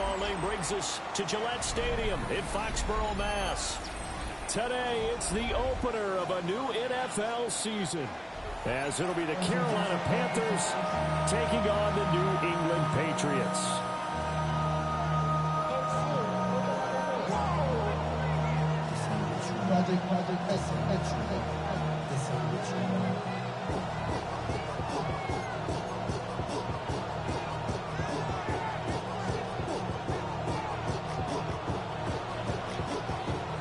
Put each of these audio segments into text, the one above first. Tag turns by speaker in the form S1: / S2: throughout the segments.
S1: calling brings us to Gillette Stadium in Foxborough, Mass. Today, it's the opener of a new NFL season, as it'll be the Carolina Panthers taking on the New England Patriots.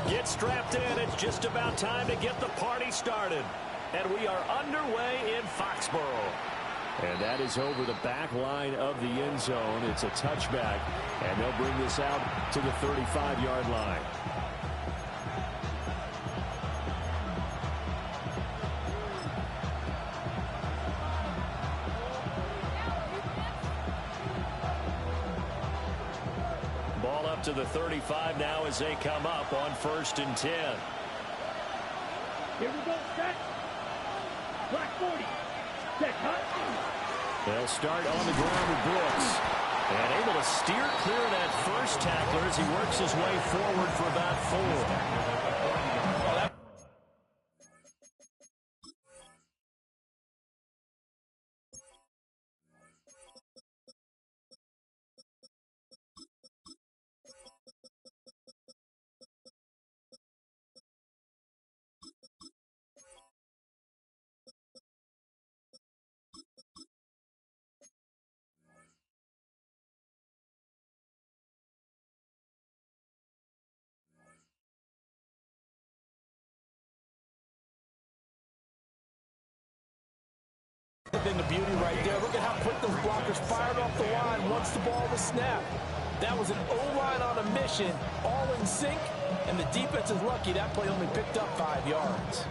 S1: Get strapped in. It's just about time to get the party started. And we are underway in Foxborough. And that is over the back line of the end zone. It's a touchback, and they'll bring this out to the 35-yard line. Ball up to the 35 now as they come up on 1st and 10.
S2: Here we go, set. Black 40. Set, hut.
S1: They'll start on the ground with Brooks. And able to steer clear of that first tackler as he works his way forward for about 4.
S3: Been the beauty right there. Look at how quick those blockers fired off the line once the ball was snapped. That was an O-line on a mission, all in sync, and the defense is lucky that play only picked up 5 yards.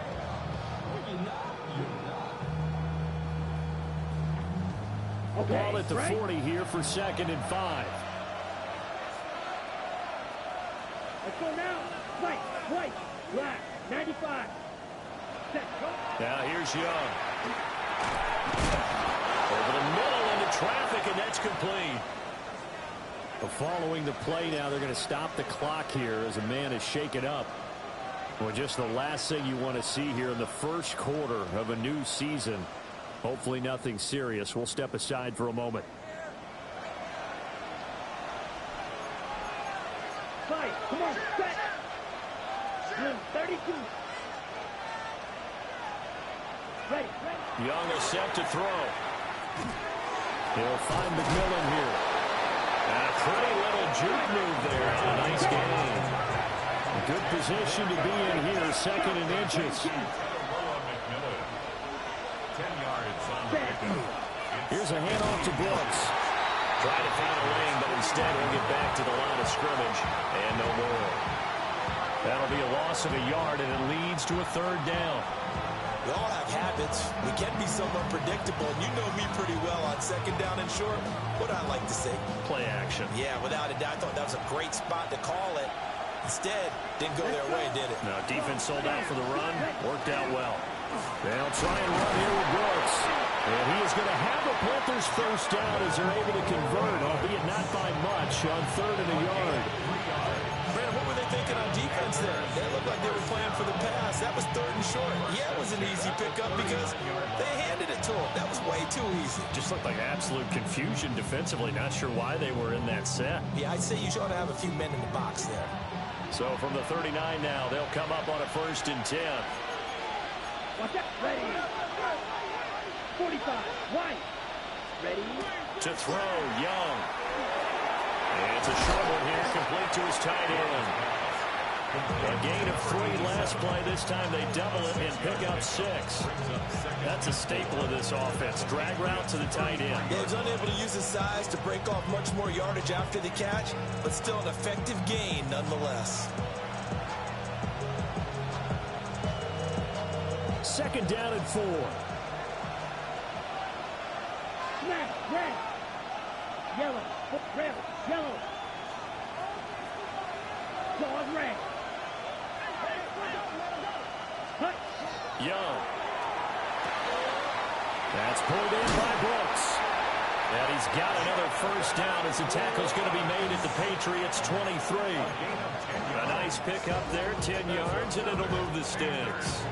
S1: Okay, ball at the 40 here for 2nd and 5.
S2: Let's go now. White, black, 95. Set, go.
S1: Now here's Young. Over the middle into traffic, and that's complete. But following the play now, they're going to stop the clock here as a man is shaken up. Well, just the last thing you want to see here in the first quarter of a new season. Hopefully nothing serious. We'll step aside for a moment.
S2: Fight, come on, set. 32. Ready.
S1: Young is set to throw. He'll find McMillan here. And a pretty little juke move there. And a nice gain. A good position to be in here. 2nd and inches. Here's a handoff to Brooks. Try to find a lane, but instead he'll get back to the line of scrimmage. And no more. That'll be a loss of a yard, and it leads to a 3rd down.
S3: We all have habits. We can be somewhat predictable. And you know me pretty well on 2nd down and short. What I like to say?
S1: Play action.
S3: Yeah, without a doubt. I thought that was a great spot to call it. Instead, didn't go their way, did it?
S1: No, defense sold out for the run. Worked out well. They'll try and run here with Brooks. And he is going to have the Panthers 1st down as they're able to convert, albeit not by much, on 3rd and a yard.
S3: Brandon, what were they thinking on defense there? They looked like they were playing for the pass. That was 3rd and short. Yeah, it was an easy pickup because they handed it to him. That was way too easy.
S1: Just looked like absolute confusion defensively. Not sure why they were in that set.
S3: Yeah, I'd say you should have a few men in the box there.
S1: So from the 39 now, they'll come up on a 1st and 10.
S2: Watch out. Ready. 45. White. Ready.
S1: To throw, Young. And it's a short one here, complete to his tight end. A gain of 3 last play. This time they double it and pick up 6. That's a staple of this offense. Drag route to the tight end.
S3: Yeah, he was unable to use his size to break off much more yardage after the catch, but still an effective gain nonetheless.
S1: 2nd down and 4.
S2: Snap, red. Yellow, red, yellow. Claws red. Hut.
S1: Young. That's pulled in by Brooks. And he's got another 1st down as the tackle's going to be made at the Patriots 23. A nice pickup there, 10 yards, and it'll move the sticks.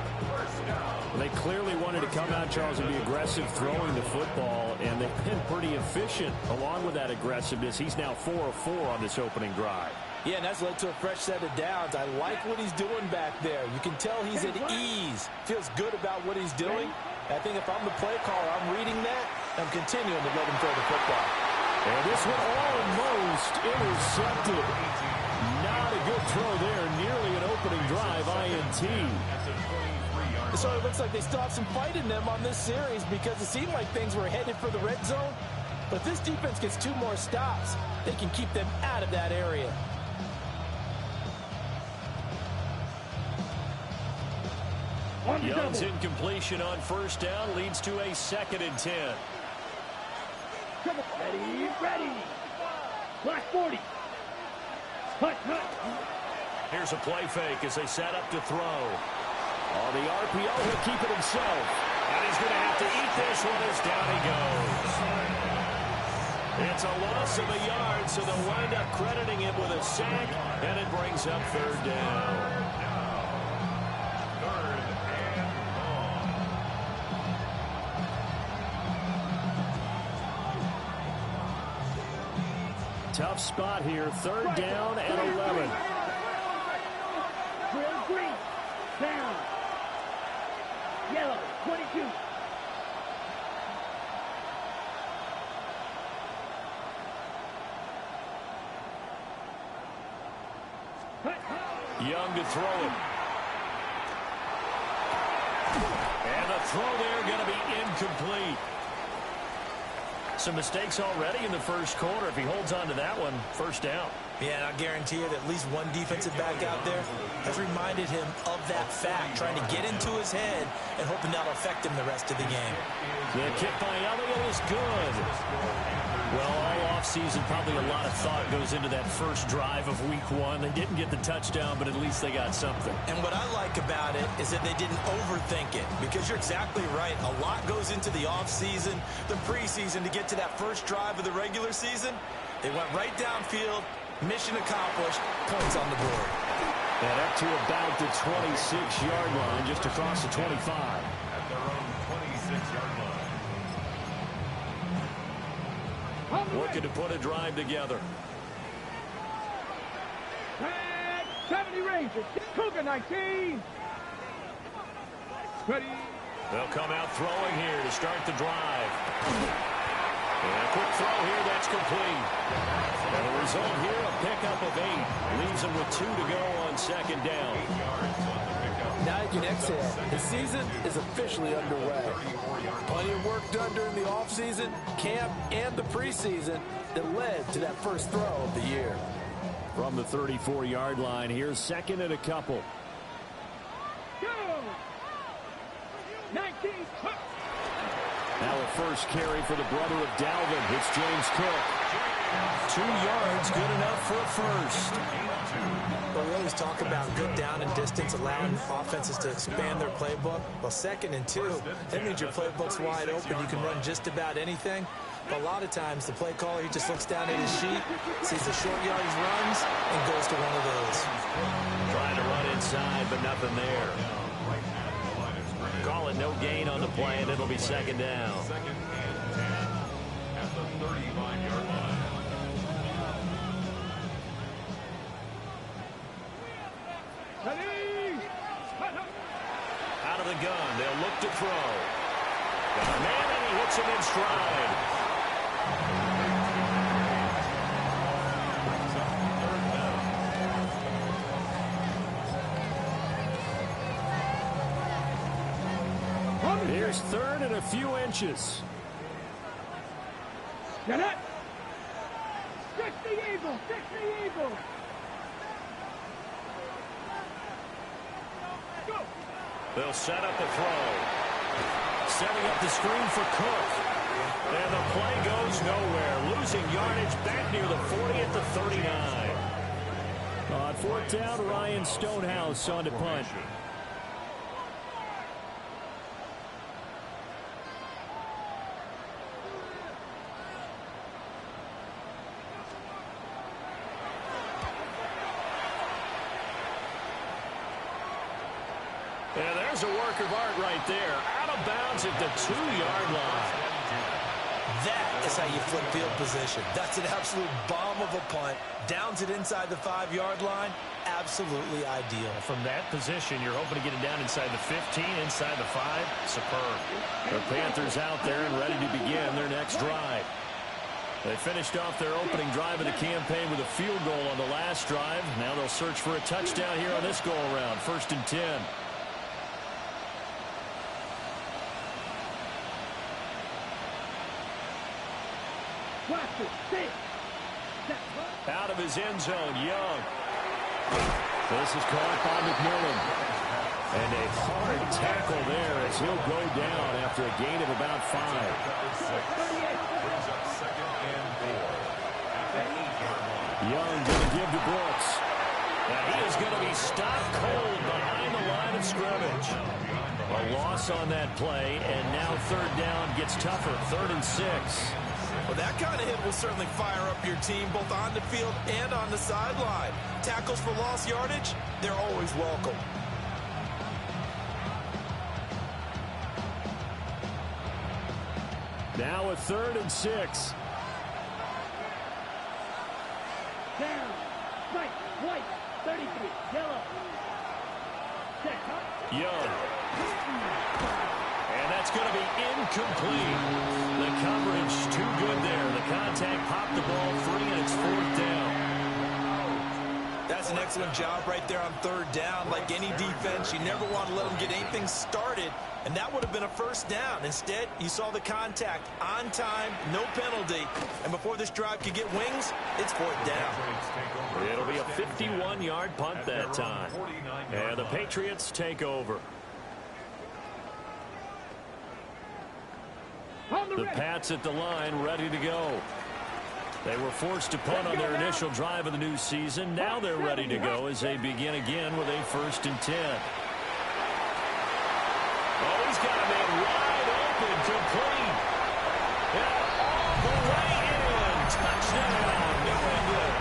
S1: They clearly wanted to come out, Charles, and be aggressive throwing the football, and they've been pretty efficient along with that aggressiveness. He's now 4 of 4 on this opening drive.
S3: Yeah, and that's led to a fresh set of downs. I like what he's doing back there. You can tell he's at ease. Feels good about what he's doing. I think if I'm the play caller, I'm reading that. I'm continuing to let him throw the football.
S1: And this one almost intercepted. Not a good throw there. Nearly an opening drive, INT.
S3: So it looks like they still have some fight in them on this series because it seemed like things were headed for the red zone. But if this defense gets 2 more stops, they can keep them out of that area.
S1: Young's incompletion on first down leads to a 2nd and 10.
S2: Ready, ready. Black 40. Hut, hut.
S1: Here's a play fake as they set up to throw. On the RPO, he'll keep it himself. And he's going to have to eat this one as down he goes. It's a loss of a yard, so they'll wind up crediting him with a sack, and it brings up 3rd down. Tough spot here, 3rd down and 11.
S2: Green, down. Yellow, 22.
S1: Young to throw it. And the throw there going to be incomplete. Some mistakes already in the first quarter. If he holds on to that one, 1st down.
S3: Yeah, and I guarantee you that at least one defensive back out there has reminded him of that fact, trying to get into his head and hoping that'll affect him the rest of the game.
S1: The kick by Elliott is good. Well, all offseason, probably a lot of thought goes into that first drive of week 1. They didn't get the touchdown, but at least they got something.
S3: And what I like about it is that they didn't overthink it, because you're exactly right. A lot goes into the offseason, the preseason, to get to that first drive of the regular season. They went right downfield, mission accomplished, points on the board.
S1: And up to about the 26-yard line, just across the 25.
S4: At their own 26-yard line.
S1: Looking to put a drive together.
S2: 70 Rangers, Cougar 19. Ready.
S1: They'll come out throwing here to start the drive. And a quick throw here, that's complete. And the result here, a pickup of 8. Leaves them with 2 to go on 2nd down.
S3: Now you can exhale. The season is officially underway. Plenty of work done during the offseason, camp, and the preseason that led to that first throw of the year.
S1: From the 34-yard line, here's 2nd and a couple.
S2: Go. 19.
S1: Now a first carry for the brother of Dalvin. It's James Cook. 2 yards, good enough for a first.
S3: But we always talk about good down and distance, allowing offenses to expand their playbook. Well, 2nd and 2, that means your playbook's wide open. You can run just about anything. But a lot of times, the play caller, he just looks down at his sheet, sees the short yardage runs, and goes to one of those.
S1: Trying to run inside, but nothing there. Call it no gain on the play, and it'll be 2nd down.
S4: 2nd and 10 at the 35-yard line.
S1: Out of the gun, they'll look to throw. Got a man, and he hits him in stride. Here's 3rd and a few inches.
S2: Get it. 60 Eagles, 60 Eagles. Go.
S1: They'll set up a throw. Setting up the screen for Cook. And the play goes nowhere. Losing yardage back near the 40 at the 39. On 4th down, Ryan Stonehouse on to punt. There's a work of art right there. Out of bounds at the 2-yard line.
S3: That is how you flip field position. That's an absolute bomb of a punt. Downs it inside the 5-yard line. Absolutely ideal.
S1: From that position, you're hoping to get it down inside the 15, inside the 5. Superb. The Panthers out there and ready to begin their next drive. They finished off their opening drive of the campaign with a field goal on the last drive. Now they'll search for a touchdown here on this go-around. 1st and 10. Out of his end zone, Young. This is caught by McMillan. And a hard tackle there as he'll go down after a gain of about 5. Young going to give to Brooks. And he is going to be stopped cold behind the line of scrimmage. A loss on that play, and now 3rd down gets tougher. 3rd and 6.
S3: Well, that kind of hit will certainly fire up your team, both on the field and on the sideline. Tackles for lost yardage, they're always welcome.
S1: Now a 3rd and 6.
S2: Down. Right. White. 33. Yellow. Check.
S1: Young. And that's going to be incomplete. The coverage too good there. The contact popped the ball free, and it's 4th down.
S3: That's an excellent job right there on 3rd down. Like any defense, you never want to let them get anything started, and that would have been a 1st down. Instead, you saw the contact on time, no penalty, and before this drive could get wings, it's 4th down.
S1: It'll be a 51-yard punt that time. And the Patriots take over. The Pats at the line, ready to go. They were forced to punt on their initial drive of the new season. Now they're ready to go as they begin again with a 1st and 10. Oh, he's got a man wide open, complete. And all the way in. Touchdown, New England.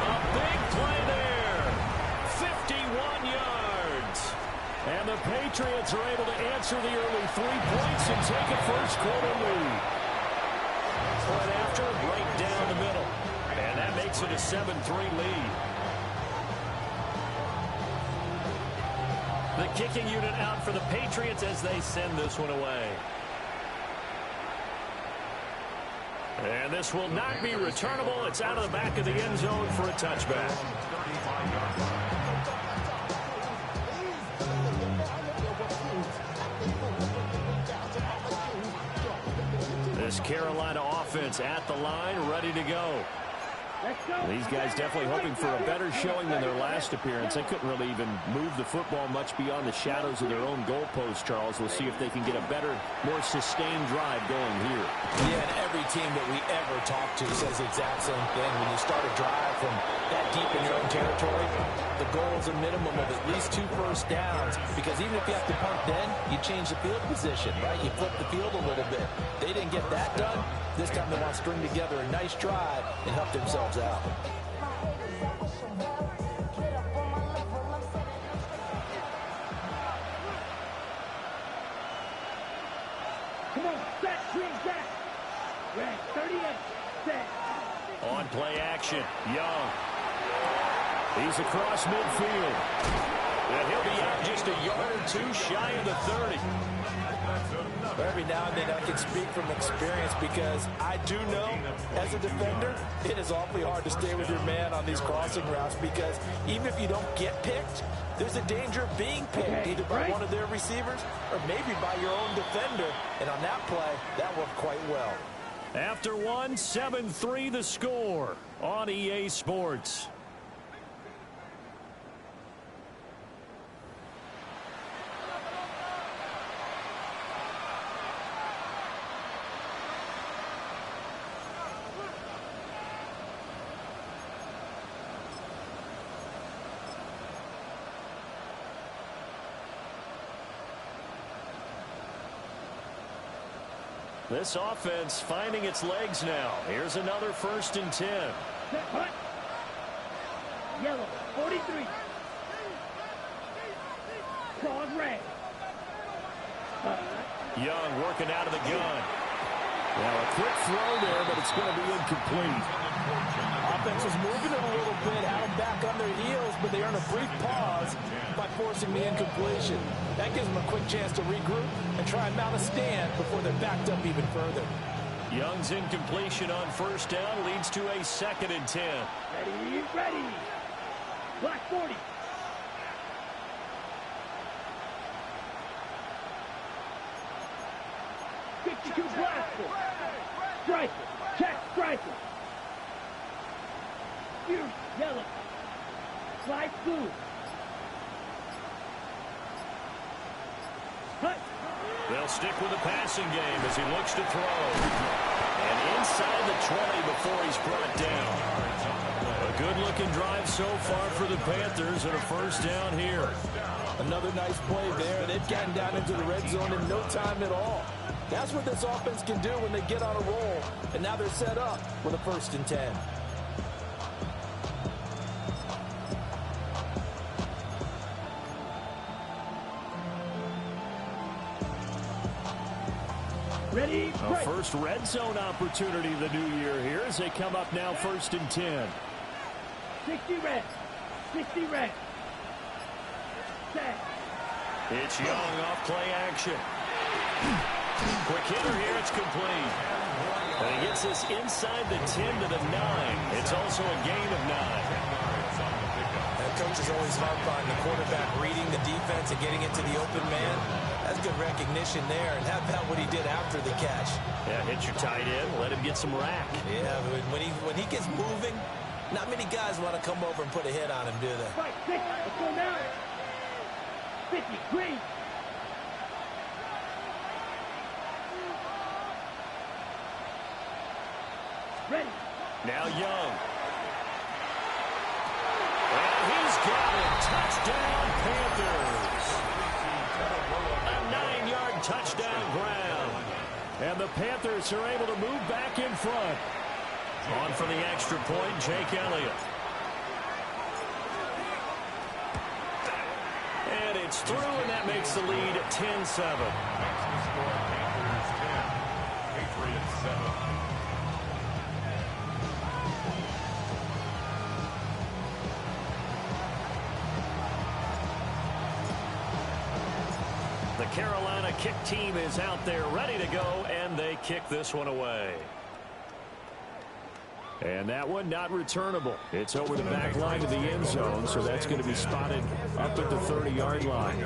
S1: A big play there. 51 yards. And the Patriots are able to answer the early 3 points and take a first-quarter lead. Right after, right down the middle. And that makes it a 7-3 lead. The kicking unit out for the Patriots as they send this one away. And this will not be returnable. It's out of the back of the end zone for a touchback. This Carolina offense at the line, ready to go. These guys definitely hoping for a better showing than their last appearance. They couldn't really even move the football much beyond the shadows of their own goalpost, Charles. We'll see if they can get a better, more sustained drive going here.
S3: Yeah, and every team that we ever talk to says the exact same thing. When you start a drive from that deep in your own territory, the goal is a minimum of at least 2 first downs, because even if you have to punt then, you change the field position, right? You flip the field a little bit. They didn't get that done. This time they want to string together a nice drive and help themselves out.
S2: Come on, set, swing, back. Red, 38, set.
S1: On play action, Young. He's across midfield. And he'll be out just a yard or 2 shy of the 30.
S3: Every now and then I can speak from experience, because I do know as a defender it is awfully hard to stay with your man on these crossing routes, because even if you don't get picked, there's a danger of being picked either by one of their receivers or maybe by your own defender. And on that play, that worked quite well.
S1: After 1, 7-3 the score on EA Sports. This offense finding its legs now. Here's another 1st and 10.
S2: Set, punt. Yellow, 43. Go.
S1: quick throw there, but it's going to be incomplete.
S3: Offense was moving it a little bit, had them back on their heels, but they earned a brief pause by forcing the incompletion. That gives them a quick chance to regroup and try and mount a stand before they're backed up even further.
S1: Young's incompletion on first down leads to a 2nd and 10.
S2: Ready, ready. Black 40. Blaster. Striker. Check striker. Fuse. Yellow. Slide blue. Hut.
S1: They'll stick with the passing game as he looks to throw. And inside the 20 before he's brought down. A good-looking drive so far for the Panthers and a first down here.
S3: Another nice play there. They've gotten down into the red zone in no time at all. That's what this offense can do when they get on a roll. And now they're set up with a 1st and 10.
S2: Ready,
S1: a first red zone opportunity the new year here as they come up now 1st and 10.
S2: 60 red. 60 red. Set.
S1: It's Young off play action. Quick hitter here, it's complete. And he gets this inside the 10 to the 9. It's also a gain of 9.
S3: And coach is always harp on the quarterback reading the defense and getting into the open man. That's good recognition there. And how about what he did after the catch?
S1: Yeah, hit your tight end, let him get some rack.
S3: Yeah, when he gets moving, not many guys want to come over and put a hit on him, do they?
S2: Right, 6. Let's go now. 50, green. Ready.
S1: Now Young. And he's got it. Touchdown, Panthers. A 9-yard touchdown ground. And the Panthers are able to move back in front. On for the extra point, Jake Elliott. And it's through, and that makes the lead 10-7.
S4: Patriots 7.
S1: The Carolina kick team is out there ready to go, and they kick this one away. And that one not returnable. It's over the back line of the end zone, so that's going to be spotted up at the 30-yard line.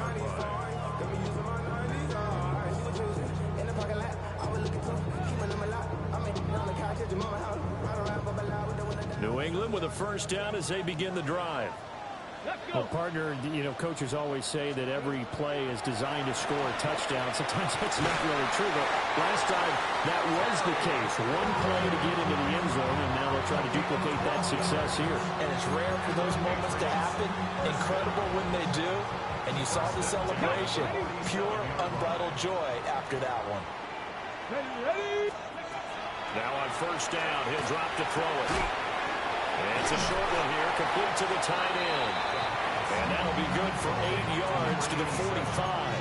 S1: New England with a first down as they begin the drive. Well, partner, coaches always say that every play is designed to score a touchdown. Sometimes that's not really true, but last time that was the case. One play to get into the end zone, and now they'll try to duplicate that success here.
S3: And it's rare for those moments to happen. Incredible when they do. And you saw the celebration. Pure, unbridled joy after that one.
S1: Now on first down, he'll drop to throw it. And it's a short one here, complete to the tight end. And that'll be good for 8 yards to the 45.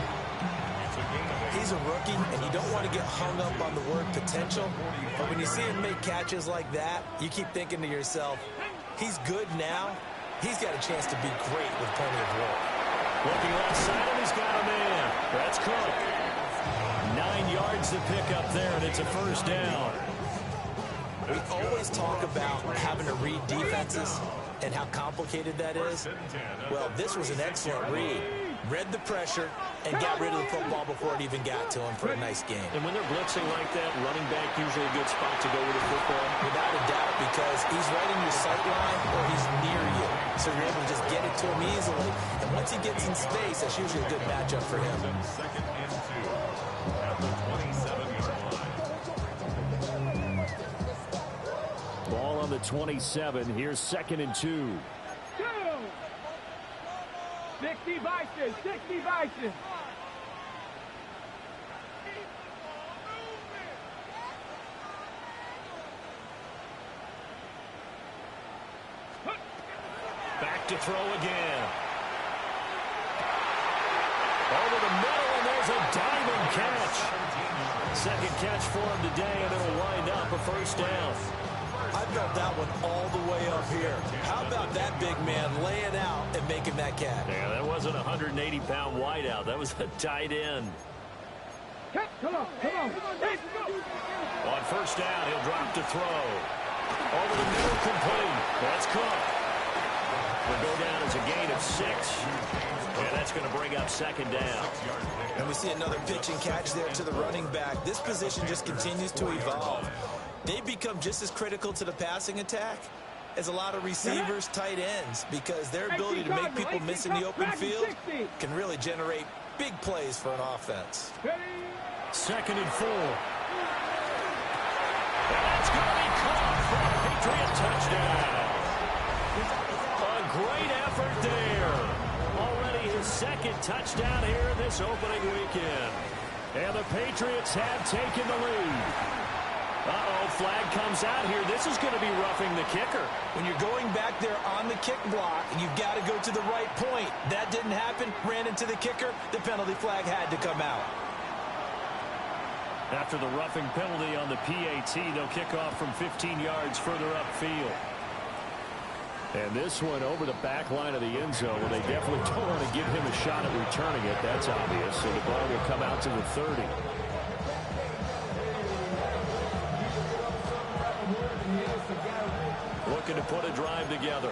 S3: He's a rookie, and you don't want to get hung up on the word potential. But when you see him make catches like that, you keep thinking to yourself, he's good now. He's got a chance to be great with plenty of work.
S1: Looking left side, and he's got a man. That's Cook. 9 yards to pick up there, and it's a first down.
S3: We always talk about having to read defenses and how complicated that is. Well, this was an excellent read. Read the pressure and got rid of the football before it even got to him for a nice game.
S1: And when they're blitzing like that, running back usually a good spot to go with the football.
S3: Without a doubt, because he's right in your sight line or he's near you. So you're able to just get it to him easily. And once he gets in space, that's usually a good matchup for him.
S4: 2nd and 2 at the 27-yard line.
S1: Ball on the 27. Here's 2nd and 2.
S2: 60 Bison, 60 Bison.
S1: Back to throw again. Over the middle, and there's was a diving catch. Second catch for him today, and it'll wind up a first down.
S3: I felt that one all the way up here. How about that big man laying out and making that catch?
S1: Yeah, that wasn't a 180-pound wideout. That was a tight end.
S2: Come on. Hey, go.
S1: On first down, he'll drop to throw. Over the middle, complete. That's Cook. Will go down as a gain of 6. And that's going to bring up second down.
S3: And we see another pitch and catch there to the running back. This position just continues to evolve. They've become just as critical to the passing attack as a lot of receivers, tight ends, because their ability to make people miss in the open field can really generate big plays for an offense.
S1: Second and 4. And that's going to be caught for a Patriot touchdown. A great effort there. Already his second touchdown here this opening weekend. And the Patriots have taken the lead. Uh-oh, flag comes out here. This is going to be roughing the kicker.
S3: When you're going back there on the kick block, you've got to go to the right point. That didn't happen. Ran into the kicker. The penalty flag had to come out.
S1: After the roughing penalty on the PAT, they'll kick off from 15 yards further upfield. And this one over the back line of the end zone, where they definitely don't want to give him a shot at returning it. That's obvious. So the ball will come out to the 30. Looking to put a drive together.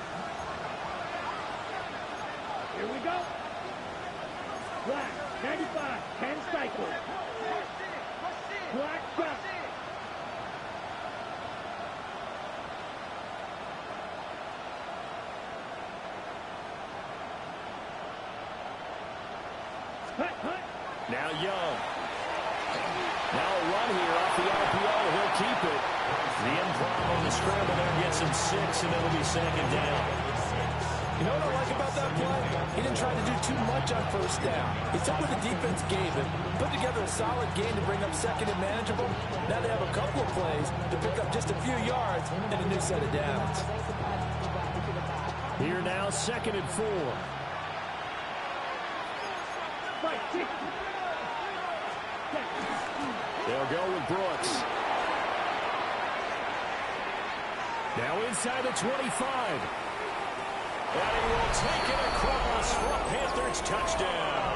S2: Here we go. Black, 95, 10 cycles. Black shot. Hut.
S1: Now Young. Now a run here off the RPO. He'll keep it. The improv on the scramble there gets him 6, and it'll be second down.
S3: You know what I like about that play? He didn't try to do too much on first down. He took what the defense gave him, put together a solid game to bring up second and manageable. Now they have a couple of plays to pick up just a few yards and a new set of downs.
S1: Here now, second and 4. They'll go with Brooks. Now inside the 25. And he will take it across for a Panthers touchdown.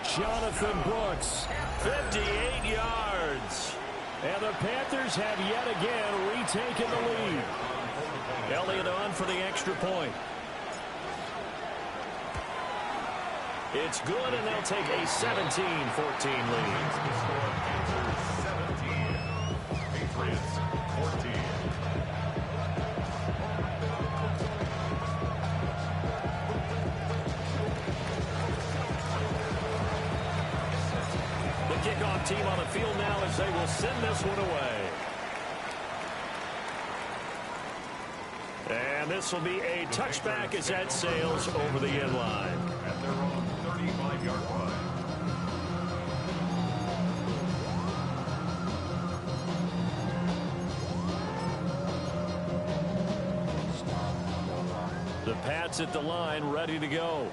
S1: Jonathan Brooks, 58 yards. And the Panthers have yet again retaken the lead. Elliott on for the extra point. It's good, and they'll take a 17-14 lead.
S4: Panthers 17, Patriots 14.
S1: The kickoff team on the field now as they will send this one away. And this will be a touchback as that sails over the end line.
S4: At their own 35-yard line.
S1: The Pats at the line, ready to go.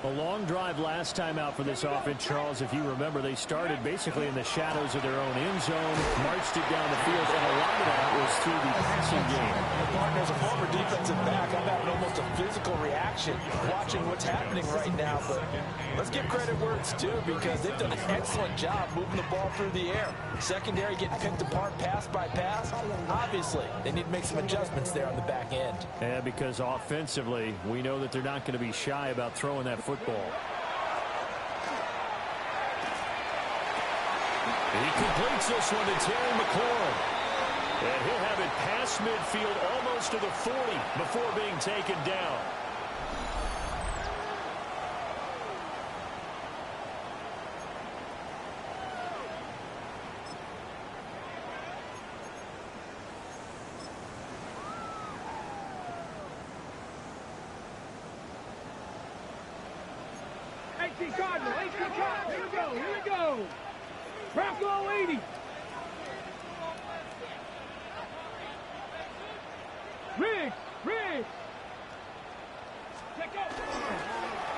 S1: A long drive last time out for this offense, Charles. If you remember, they started basically in the shadows of their own end zone, marched it down the field, and a lot of that was through the passing game.
S3: Martin, as a former defensive back, I'm having almost a physical reaction watching what's happening right now. But let's give credit where it's due, because they've done an excellent job moving the ball through the air. Secondary getting picked apart pass by pass. Obviously, they need to make some adjustments there on the back end.
S1: Yeah, because offensively, we know that they're not going to be shy about throwing that football. He completes this one to Terry McLaurin. And he'll have it past midfield almost to the 40 before being taken down.
S2: Here we go. Bronco 80. Riggs.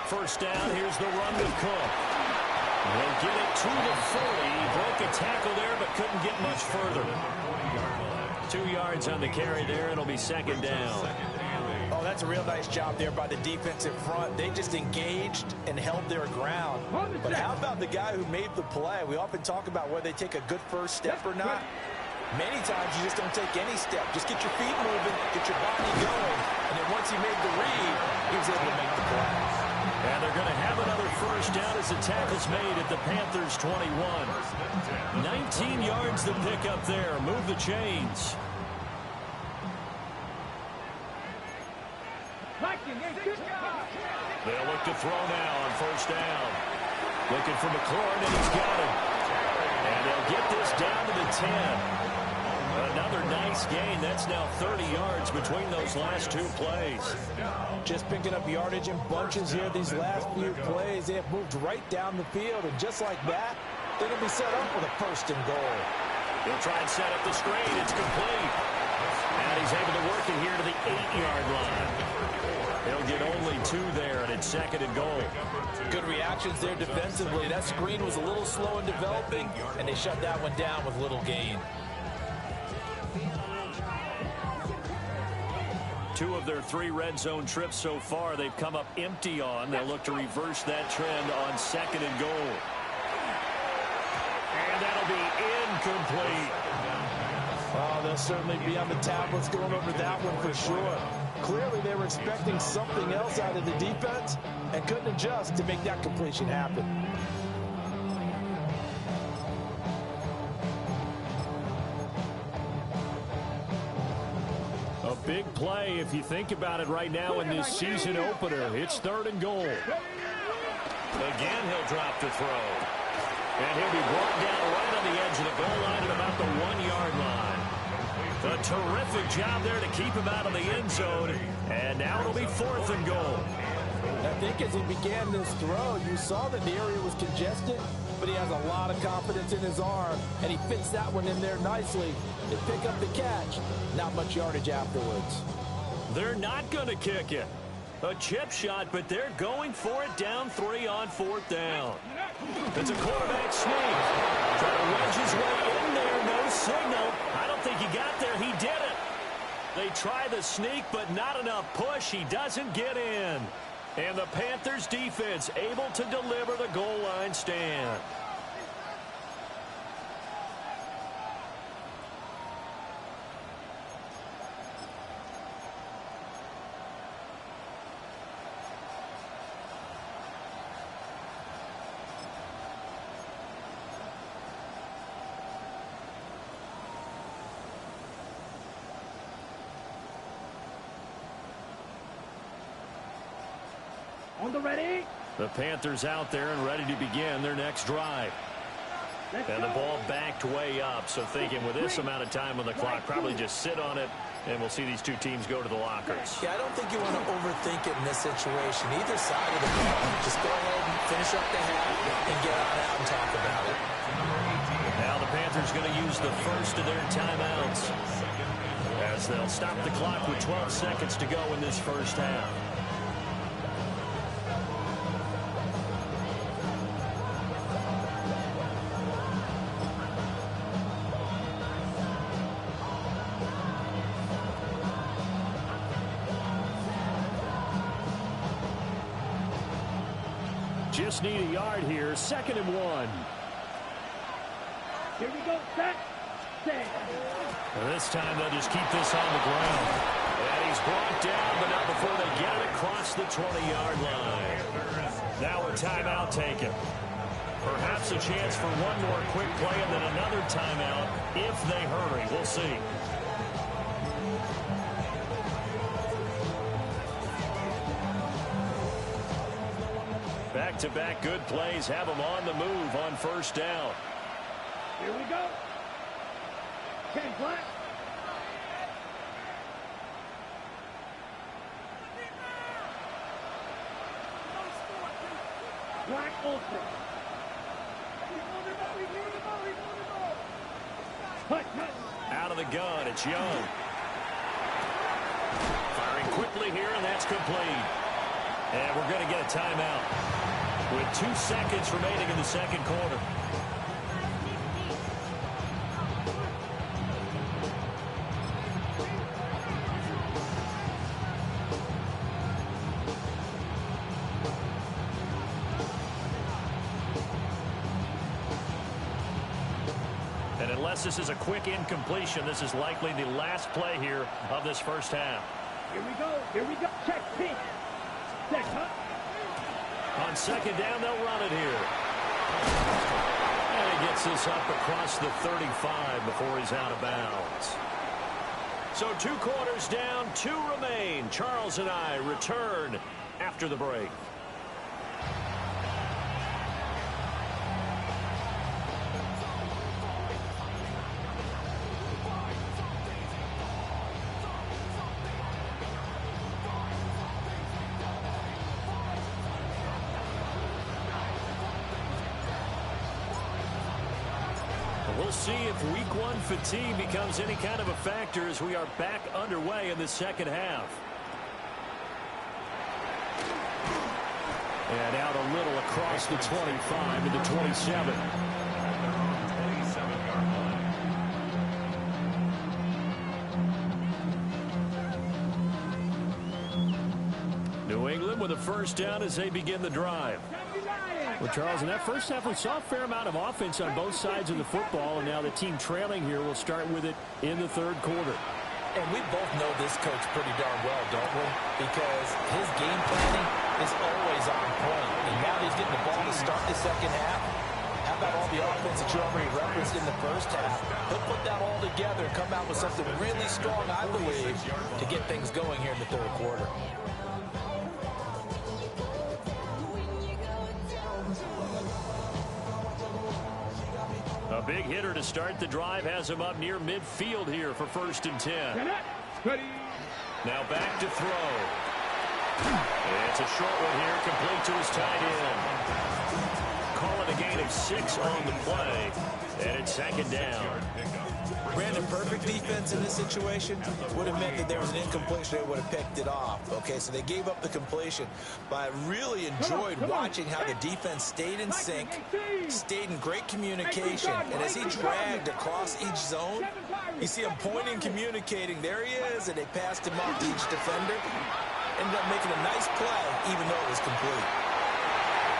S1: First down, here's the run with Cook. They'll get it to the 40. Broke a tackle there, but couldn't get much further. 2 yards on the carry there. It'll be second down.
S3: Oh, that's a real nice job there by the defensive front. They just engaged and held their ground. But how about the guy who made the play? We often talk about whether they take a good first step or not. Many times you just don't take any step. Just get your feet moving, get your body going. And then once he made the read, he was able to make the play.
S1: And they're going to have another first down as the tackle's made at the Panthers' 21. 19 yards to pick up there. Move the chains. They'll look to throw now on first down. Looking for McLaurin, and he's got him. And they'll get this down to the 10. Another nice gain. That's now 30 yards between those last two plays.
S3: Just picking up yardage in bunches here these last few plays. They have moved right down the field, and just like that, they're going to be set up for the first and goal.
S1: He'll try and set up the screen. It's complete. And he's able to work it here to the 8-yard line. He'll get only 2 there, and it's second and goal.
S3: Good reactions there defensively. That screen was a little slow in developing, and they shut that one down with little gain.
S1: 2 of their 3 red zone trips so far they've come up empty on. They'll look to reverse that trend on second and goal. And that'll be incomplete.
S3: Oh, they'll certainly be on the tablets going over that one for sure. Clearly they were expecting something else out of the defense and couldn't adjust to make that completion happen.
S1: A big play if you think about it right now in this season opener. It's third and goal. Again, he'll drop to throw. And he'll be brought down right on the edge of the goal line at about the 1-yard line. A terrific job there to keep him out of the end zone. And now it'll be fourth and goal.
S3: I think as he began this throw, you saw that the area was congested, but he has a lot of confidence in his arm, and he fits that one in there nicely. They pick up the catch. Not much yardage afterwards.
S1: They're not going to kick it. A chip shot, but they're going for it down 3 on fourth down. It's a quarterback sneak. Trying to wedge his way in there. No signal. I don't think he got there. He did it. They try the sneak, but not enough push. He doesn't get in. And the Panthers defense able to deliver the goal line stand.
S2: On the ready.
S1: The Panthers out there and ready to begin their next drive. And the ball backed way up, so thinking with this amount of time on the clock, probably just sit on it, and we'll see these two teams go to the lockers.
S3: Yeah, I don't think you want to overthink it in this situation. Either side of the ball, just go ahead and finish up the half and get on out and talk about it.
S1: Now the Panthers going to use the first of their timeouts as they'll stop the clock with 12 seconds to go in this first half. Just need a yard here. 2nd and 1.
S2: Here we go. Set.
S1: And this time they'll just keep this on the ground. And he's brought down, but not before they get it across the 20-yard line. Now a timeout taken. Perhaps a chance for one more quick play and then another timeout if they hurry. We'll see. Back-to-back good plays have them on the move on first down.
S2: Here we go. 10 black. Black ultra.
S1: Out of the gun, it's Young. Firing quickly here, and that's complete. And we're going to get a timeout with 2 seconds remaining in the second quarter. And unless this is a quick incompletion, this is likely the last play here of this first half.
S2: Here we go. Here we go. Check pitch. Set up.
S1: On second down, they'll run it here. And he gets this up across the 35 before he's out of bounds. So 2 quarters down, 2 remain. Charles and I return after the break. We'll see if week 1 fatigue becomes any kind of a factor as we are back underway in the second half. And out a little across the 25 to the 27.
S4: 27-yard line.
S1: New England with a first down as they begin the drive. Well, Charles, in that first half, we saw a fair amount of offense on both sides of the football, and now the team trailing here will start with it in the third quarter.
S3: And we both know this coach pretty darn well, don't we? Because his game planning is always on point. And now he's getting the ball to start the second half. How about all the offense that you already referenced in the first half? He'll put that all together and come out with something really strong, I believe, to get things going here in the third quarter.
S1: A big hitter to start the drive has him up near midfield here for 1st and 10. Now back to throw. It's a short one here, complete to his tight end. Call it a gain of 6 on the play, and it's second down.
S3: Brandon, perfect defense in this situation would have meant that there was an incompletion. They would have picked it off. Okay, so they gave up the completion. But I really enjoyed watching how the defense stayed in sync, stayed in great communication. And as he dragged across each zone, you see him pointing, communicating. There he is, and they passed him off to each defender. Ended up making a nice play, even though it was complete.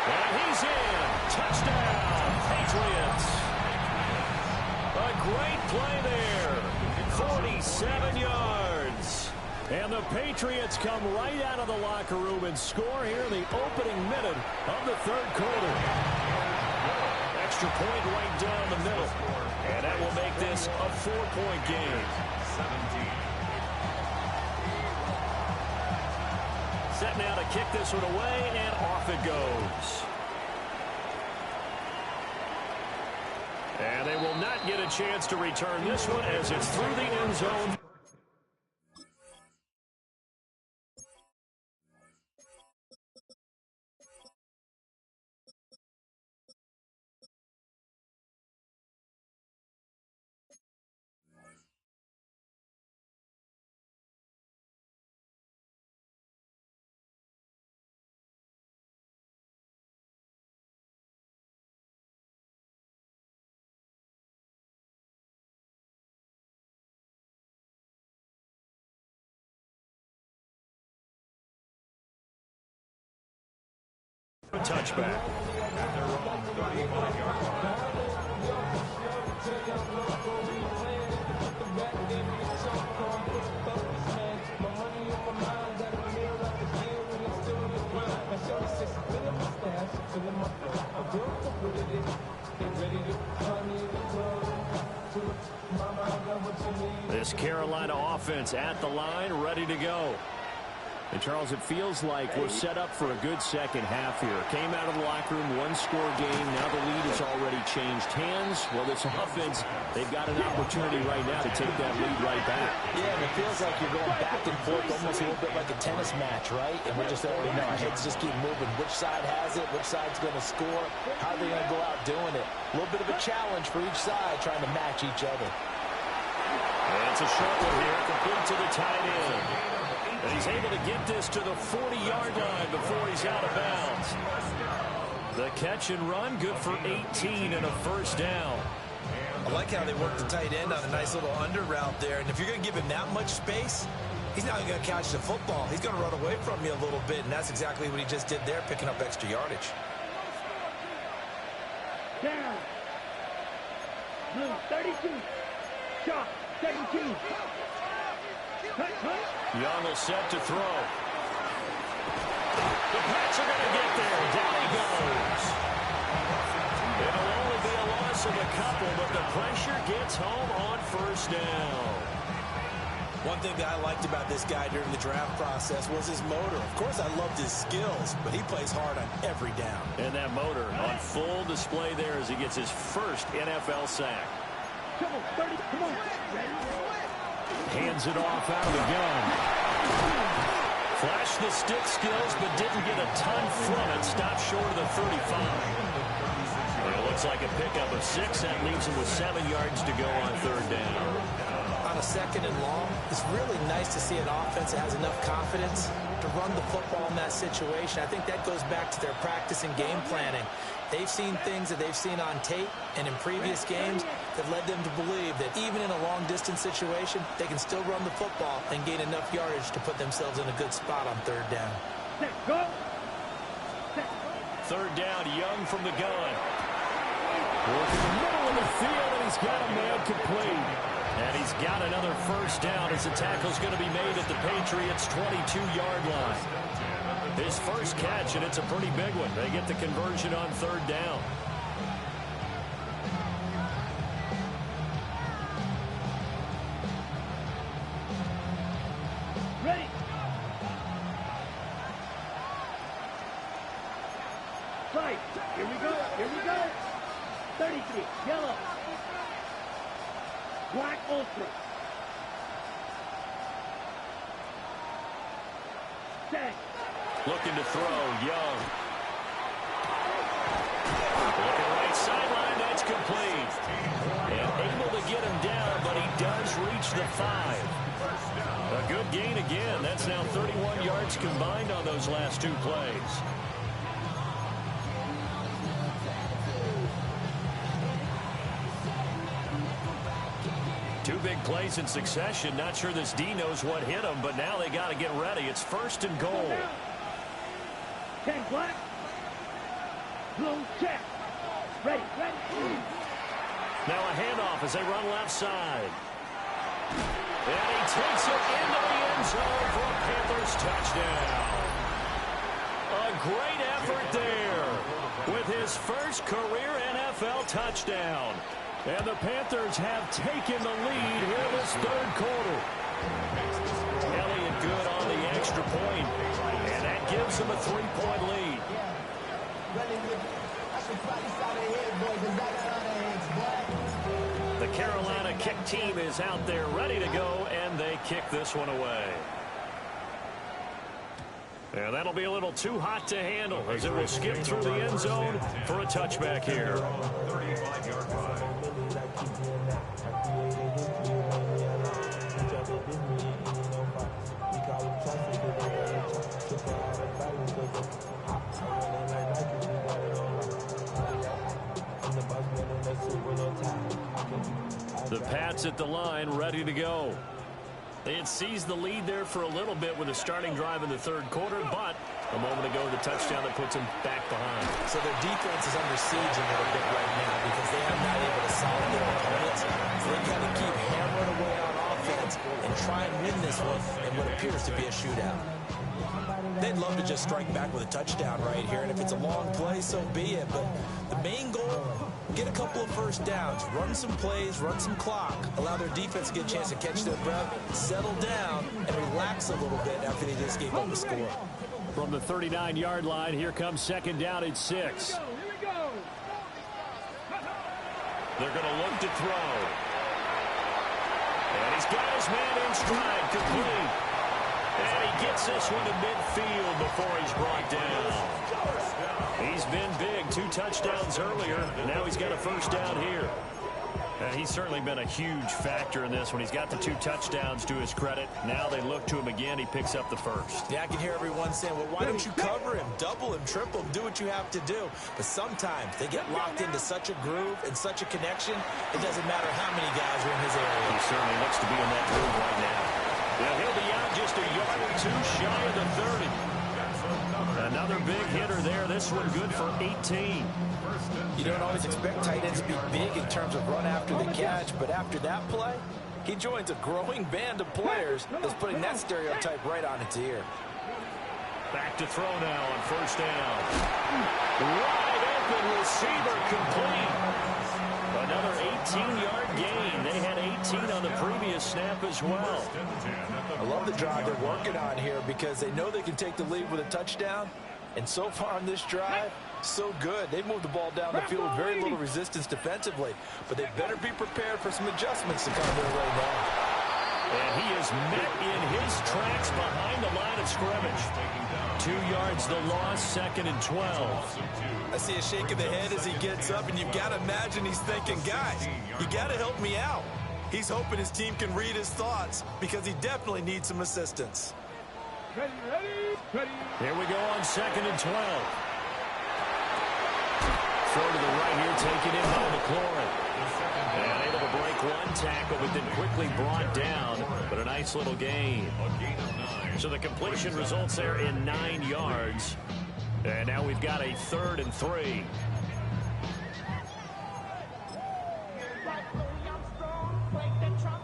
S1: And he's in. Touchdown, Patriots. A great play there. 47 yards. And the Patriots come right out of the locker room and score here in the opening minute of the third quarter. Extra point right down the middle. And that will make this a 4-point game.
S4: 17.
S1: Set now to kick this one away, and off it goes. And they will not get a chance to return this one as it's through the end zone. A touchback.
S4: At their own 35-yard line.
S1: This Carolina offense at the line, ready to go. And, Charles, it feels like we're set up for a good second half here. Came out of the locker room, one-score game. Now the lead has already changed hands. Well, this offense, they've got an opportunity right now to take that lead right back.
S3: Yeah, and it feels like you're going back and forth almost a little bit like a tennis match, right? And we just already know our heads just keep moving. Which side has it? Which side's going to score? How are they going to go out doing it? A little bit of a challenge for each side trying to match each other.
S1: And it's a short one here, complete to the tight end. And he's able to get this to the 40-yard line before he's out of bounds. The catch and run, good for 18 and a first down.
S3: I like how they work the tight end on a nice little under route there. And if you're going to give him that much space, he's not going to catch the football. He's going to run away from you a little bit, and that's exactly what he just did there, picking up extra yardage.
S2: Down. Blue, 32. Shot, 17. Cut.
S1: Young will set to throw. The Pats are going to get there. Down he goes. It'll only be a loss of a couple, but the pressure gets home on first down.
S3: One thing that I liked about this guy during the draft process was his motor. Of course, I loved his skills, but he plays hard on every down.
S1: And that motor on full display there as he gets his first NFL sack.
S2: Come on, 30, come on.
S1: Hands it off out of the gun. Flashed the stick skills, but didn't get a ton from it. Stopped short of the 35. And it looks like a pickup of 6. That leaves him with 7 yards to go on third down.
S3: On a second and long, it's really nice to see an offense that has enough confidence to run the football in that situation. I think that goes back to their practice and game planning. They've seen things that they've seen on tape and in previous games that led them to believe that even in a long-distance situation, they can still run the football and gain enough yardage to put themselves in a good spot on third down.
S2: Go.
S1: Third down, Young from the gun. Working the middle of the field, and he's got a man complete. And he's got another first down as the tackle's going to be made at the Patriots' 22-yard line. His first catch, and it's a pretty big one. They get the conversion on third down.
S2: Ready. Fight. Here we go. 33. Yellow. Black Ultra. Set.
S1: Looking to throw, Young. Looking right sideline, that's complete. And able to get him down, but he does reach the 5. A good gain again. That's now 31 yards combined on those last 2 plays. Two big plays in succession. Not sure this D knows what hit him, but now they got to get ready. It's first and goal.
S2: 10 black. Blue check. Ready.
S1: Now a handoff as they run left side. And he takes it into the end zone for a Panthers touchdown. A great effort there with his first career NFL touchdown. And the Panthers have taken the lead here this third quarter. Elliott good on the extra point, and that gives them a 3-point lead. The Carolina kick team is out there ready to go, and they kick this one away. And that'll be a little too hot to handle as it will skip through the end zone for a touchback here.
S4: 35-yard line.
S1: The Pats at the line, ready to go. They had seized the lead there for a little bit with a starting drive in the third quarter, but a moment ago, the touchdown that puts them back behind.
S3: So their defense is under siege a little bit right now because they are not able to solve their opponents. So they got to keep hammering away on offense and try and win this one in what appears to be a shootout. They'd love to just strike back with a touchdown right here, and if it's a long play, so be it. But the main goal, get a couple of first downs, run some plays, run some clock, allow their defense to get a chance to catch their breath, settle down, and relax a little bit after they just gave up the score.
S1: From the 39-yard line, here comes second down at 6.
S2: Here we go.
S1: They're going to look to throw. And he's got his man in stride, complete. And he gets this one to midfield before he's brought down. He's been big, 2 touchdowns earlier, and now he's got a first down here. He's certainly been a huge factor in this when he's got the 2 touchdowns to his credit. Now they look to him again. He picks up the first.
S3: Yeah, I can hear everyone saying, well, why don't you cover him, double him, triple him, do what you have to do. But sometimes they get locked into such a groove and such a connection, it doesn't matter how many guys are in his area.
S1: He certainly looks to be in that groove right now. Yeah, he'll be out just a yard or 2 shy of the 30. Another big hitter there. This one good for 18.
S3: You don't always expect tight ends to be big in terms of run after the catch, but after that play, he joins a growing band of players that's putting that stereotype right on its ear.
S1: Back to throw now on first down. Wide open receiver complete. Another 18-yard gain. They had 18 on the previous snap as well.
S3: I love the drive they're working on here because they know they can take the lead with a touchdown. And so far on this drive, so good. They've moved the ball down the field with very little resistance defensively. But they better be prepared for some adjustments to come their way now.
S1: And he is met in his tracks behind the line of scrimmage. 2 yards the loss, 2nd and 12.
S3: I see a shake of the head as he gets up, and you've got to imagine he's thinking, guys, you got to help me out. He's hoping his team can read his thoughts because he definitely needs some assistance.
S2: Ready.
S1: Here we go on 2nd and 12. Throw to the right here, taken in by McLaurin. And able to break 1 tackle, but then quickly brought down. But a nice little gain. So the completion results there in 9 yards. And now we've got a 3rd and 3.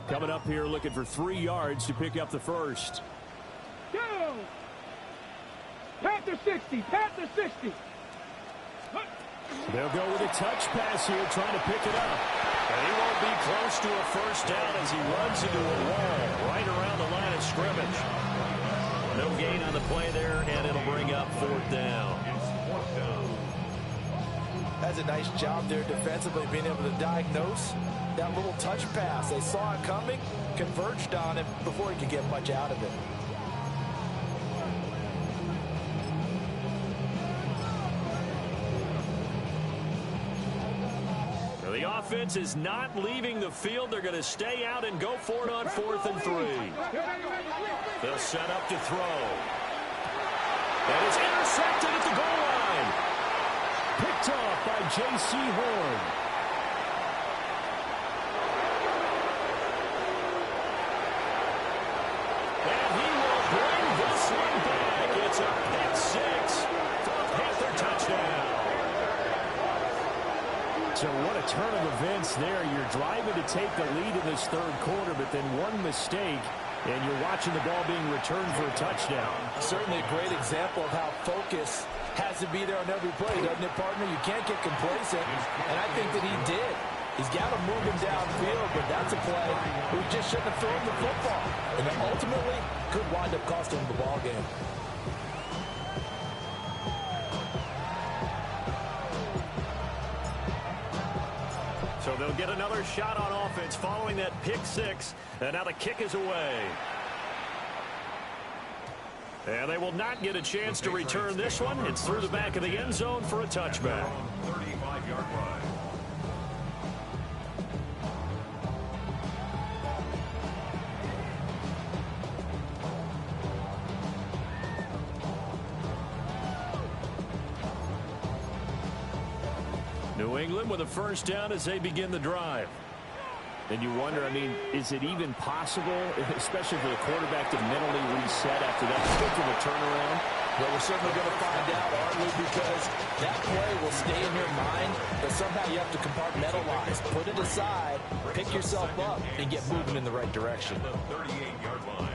S1: Coming up here looking for 3 yards to pick up the first.
S2: Go! Panther 60, Panther 60.
S1: They'll go with a touch pass here, trying to pick it up. And he won't be close to a first down as he runs into a wall right around the line of scrimmage. No gain on the play there, and it'll bring up 4th down.
S3: That's a nice job there defensively, being able to diagnose that little touch pass. They saw it coming, converged on it before he could get much out of it.
S1: The offense is not leaving the field. They're going to stay out and go for it on 4th and 3. They'll set up to throw. And it's intercepted at the goal line. Picked off by J.C. Horn. And he will bring this one back. It's a pick 6 for a Panther touchdown. So what a turn of events there. You're driving to take the lead in this 3rd quarter, but then one mistake, and you're watching the ball being returned for a touchdown.
S3: Certainly a great example of how focus has to be there on every play, doesn't it, partner? You can't get complacent, and I think that he did. He's got to move him downfield, but that's a play who just shouldn't have thrown the football. And ultimately could wind up costing him the ball game.
S1: So they'll get another shot on offense following that pick 6. And now the kick is away. And they will not get a chance to return this one. It's through the back of the end zone for a touchback.
S4: 35-yard line.
S1: New England with a first down as they begin the drive. And you wonder, I mean, is it even possible, especially for the quarterback, to mentally reset after that quick of a turnaround?
S3: Well, we're certainly going to find out, aren't we? Because that play will stay in your mind, but somehow you have to compartmentalize. Put it aside, pick yourself up, and get moving in the right direction.
S4: The 38-yard line.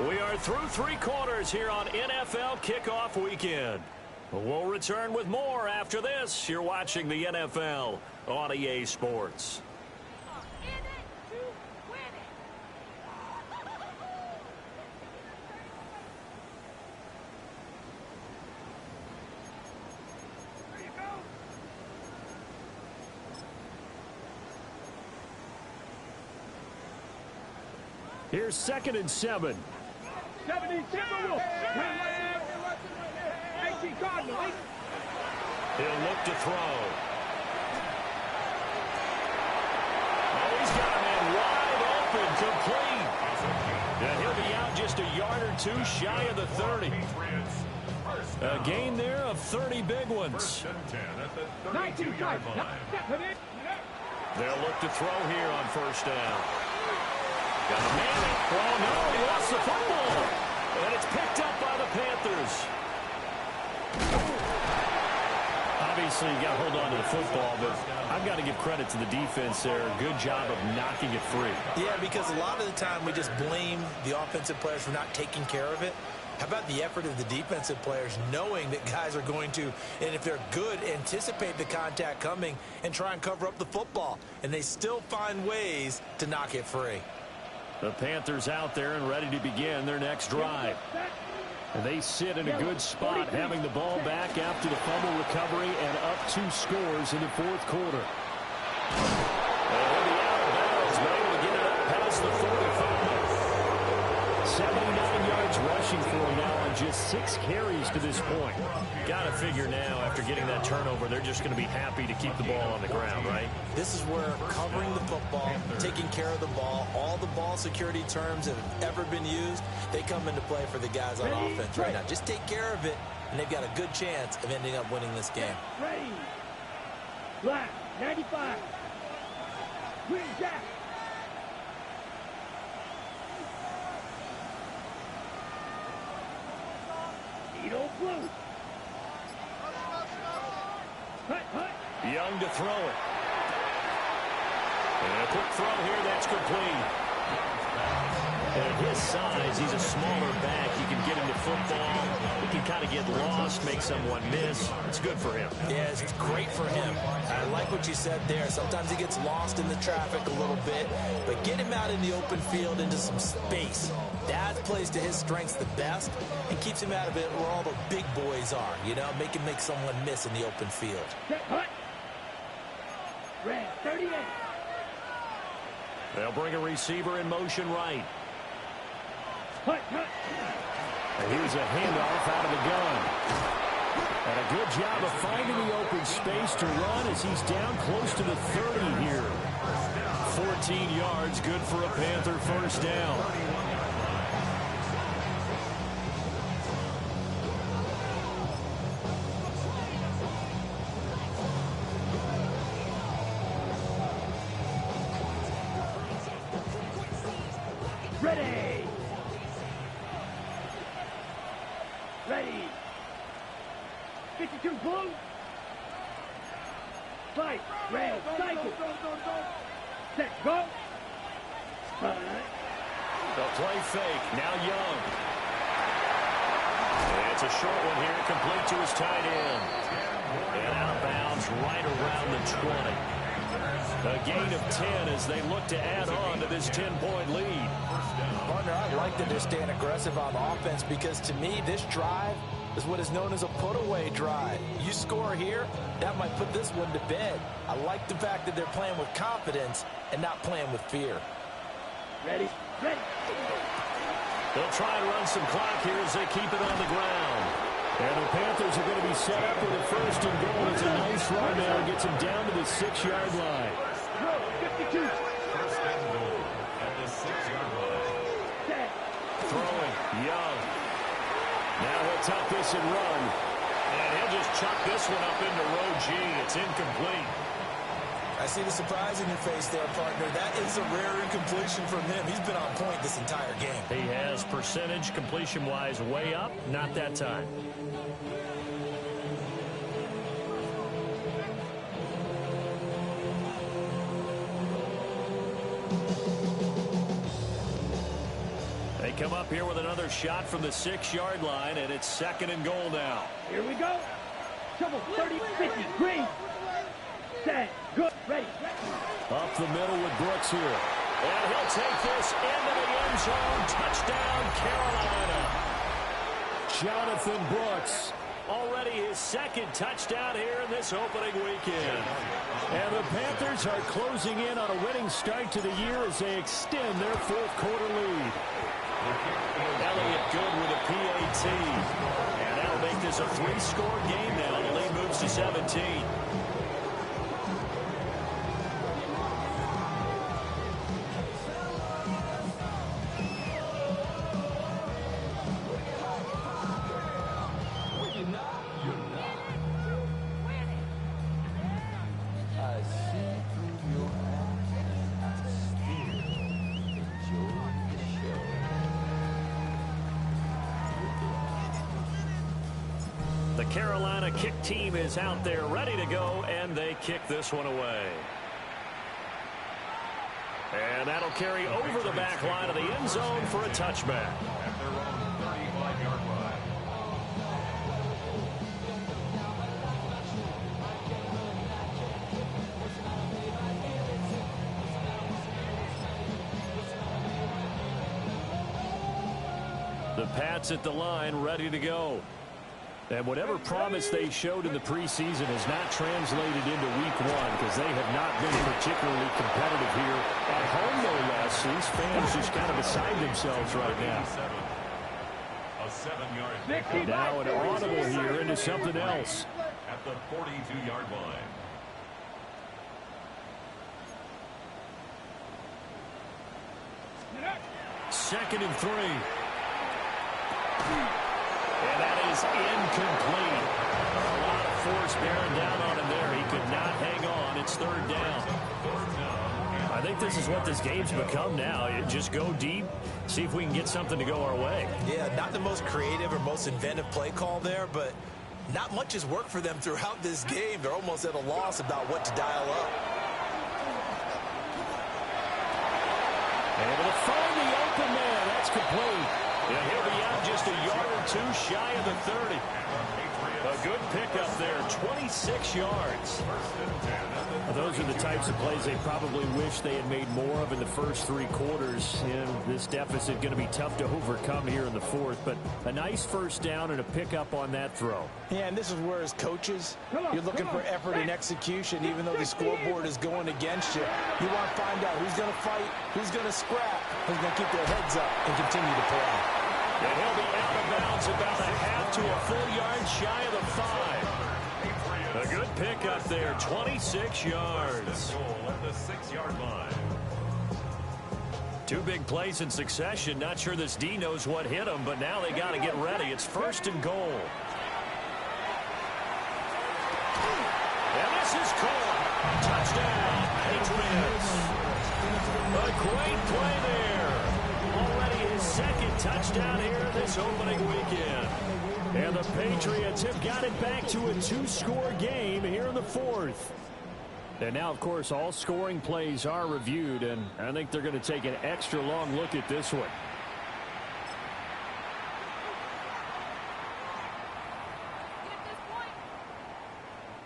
S1: We are through 3 quarters here on NFL Kickoff Weekend. We'll return with more after this. You're watching the NFL on EA Sports. Here's 2nd and 7.
S2: 77 will.
S1: He'll look to throw. He's got a man wide open, complete. And he'll be out just a yard or two shy of the 30. A gain there of 30 big ones. They'll look to throw here on first down. Got a man. Oh, no, he lost the football. And it's picked up by the Panthers. Obviously, you got to hold on to the football, but I've got to give credit to the defense there. Good job of knocking it free.
S3: Yeah, because a lot of the time we just blame the offensive players for not taking care of it. How about the effort of the defensive players knowing that guys are going to, and if they're good, anticipate the contact coming and try and cover up the football. And they still find ways to knock it free.
S1: The Panthers out there and ready to begin their next drive. And they sit in a good spot, having the ball back after the fumble recovery and up 2 scores in the fourth quarter. He'll be out of bounds, but able to get it up past the 45. 79 yards rushing for him now on just 6 carries to this point. Got to figure now, after getting that turnover, they're just going to be happy to keep the ball on the ground, right?
S3: This is where covering the football, taking care of the ball, all the ball security terms that have ever been used, they come into play for the guys on offense right now. Just take care of it, and they've got a good chance of ending up winning this game.
S2: Ready. Black, 95. Green Jack. Edo Blue. Hut, hut.
S1: Young to throw it. And a quick throw here, that's complete. And at his size, he's a smaller back. He can get into football. He can kind of get lost, make someone miss. It's good for him.
S3: Yeah, it's great for him. I like what you said there. Sometimes he gets lost in the traffic a little bit, but get him out in the open field into some space. That plays to his strengths the best and keeps him out of it where all the big boys are, you know, make him make someone miss in the open field.
S2: Hut. Red, 38.
S1: They'll bring a receiver in motion right.
S2: Hut, hut.
S1: And here's a handoff out of the gun. And a good job of finding the open space to run as he's down close to the 30 here. 14 yards, good for a Panther first down.
S2: Ready. Ready. 52 blue. Fight. Red. Cycle. Set. Go.
S1: They'll play fake. Now Young. And it's a short one here, complete to his tight end. And out of bounds right around the 20. A gain of 10 as they look to add on to this 10-point lead.
S3: Partner, I like that they're staying aggressive on offense because to me, this drive is what is known as a put-away drive. You score here, that might put this one to bed. I like the fact that they're playing with confidence and not playing with fear.
S2: Ready. Ready.
S1: They'll try and run some clock here as they keep it on the ground. And the Panthers are going to be set up with a first and goal. It's a nice run now. Gets him down to the 6-yard line.
S2: 52.
S4: First and goal at the 6-yard line.
S2: Set.
S1: Throwing. Young. Now he'll tuck this and run. And he'll just chuck this one up into row G. It's incomplete.
S3: I see the surprise in your face there, partner. That is a rare incompletion from him. He's been on point this entire game.
S1: He has percentage completion-wise way up. Not that time. They come up here with another shot from the 6-yard line, and it's second and goal now.
S2: Here we go. Trouble 30, 50. Green. Set. Good. Ready.
S1: Up the middle with Brooks here. And he'll take this into the end zone. Touchdown, Carolina. Jonathan Brooks, already his second touchdown here in this opening weekend. And the Panthers are closing in on a winning start to the year as they extend their fourth quarter lead. Elliott good with a PAT. And that'll make this a 3-score game now. The lead moves to 17. Carolina kick team is out there ready to go, and they kick this one away. And that'll carry over the back line of the end zone for a touchback.
S4: At their own 35-yard line.
S1: The Pats at the line ready to go. And whatever promise they showed in the preseason has not translated into week one because they have not been particularly competitive here at home, no less. These fans just kind of beside themselves right now.
S4: A 7-yard.
S1: Now an audible here into something else.
S4: At the 42-yard line.
S1: Second and 3. And that is incomplete. A lot of force bearing down on him there. He could not hang on. It's third down. I think this is what this game's become now. You just go deep, see if we can get something to go our way.
S3: Yeah, not the most creative or most inventive play call there, but not much has worked for them throughout this game. They're almost at a loss about what to dial up.
S1: Able to find the open man. That's complete. And he'll be out just a yard or two shy of the 30. A good pickup there, 26 yards. Those are the types of plays they probably wish they had made more of in the first 3 quarters. And this deficit going to be tough to overcome here in the fourth. But a nice first down and a pickup on that throw.
S3: Yeah, and this is where as coaches, you're looking for effort and execution, even though the scoreboard is going against you. You want to find out who's going to fight, who's going to scrap, who's going to keep their heads up and continue to play.
S1: And he'll be out of bounds about a half to a full yard shy of the 5. A good pickup there, 26 yards.
S4: At the 6-yard line.
S1: 2 big plays in succession. Not sure this D knows what hit him, but now they got to get ready. It's first and goal. And this is caught. Touchdown, Patriots. A great play there. Already his second touchdown here this opening weekend. And the Patriots have got it back to a 2-score game here in the fourth. And now, of course, all scoring plays are reviewed, and I think they're going to take an extra long look at this one.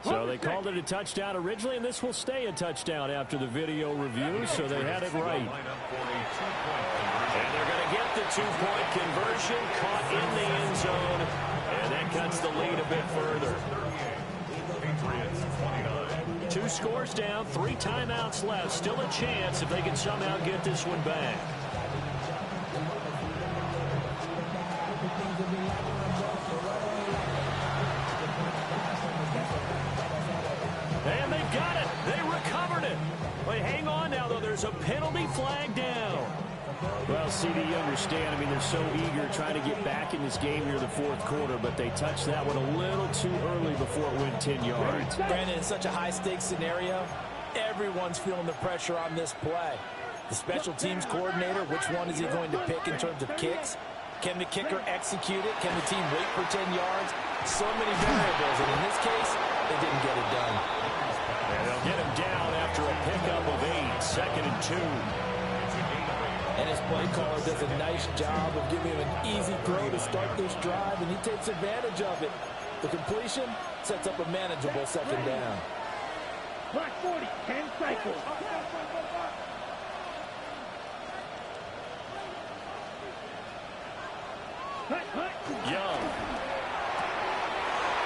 S1: So they called it a touchdown originally, and this will stay a touchdown after the video review, so they had it right. And they're going to get the 2-point conversion, caught in the end zone, and that cuts the lead a bit further. 2 scores down, 3 timeouts left. Still a chance if they can somehow get this one back. And they've got it. They recovered it. But hang on now, though. There's a penalty flag down. Well, CD, you understand. I mean, they're so eager trying to get back in this game here in the fourth quarter, but they touched that one a little too early before it went 10 yards.
S3: Brandon, in such a high-stakes scenario, everyone's feeling the pressure on this play. The special teams coordinator, which one is he going to pick in terms of kicks? Can the kicker execute it? Can the team wait for 10 yards? So many variables, and in this case, they didn't get it done.
S1: And they'll get him down after a pickup of 8, second and 2.
S3: And his play caller does a nice job of giving him an easy throw to start this drive, and he takes advantage of it. The completion sets up a manageable second down.
S2: Clock 40, 10 cycles.
S1: Young.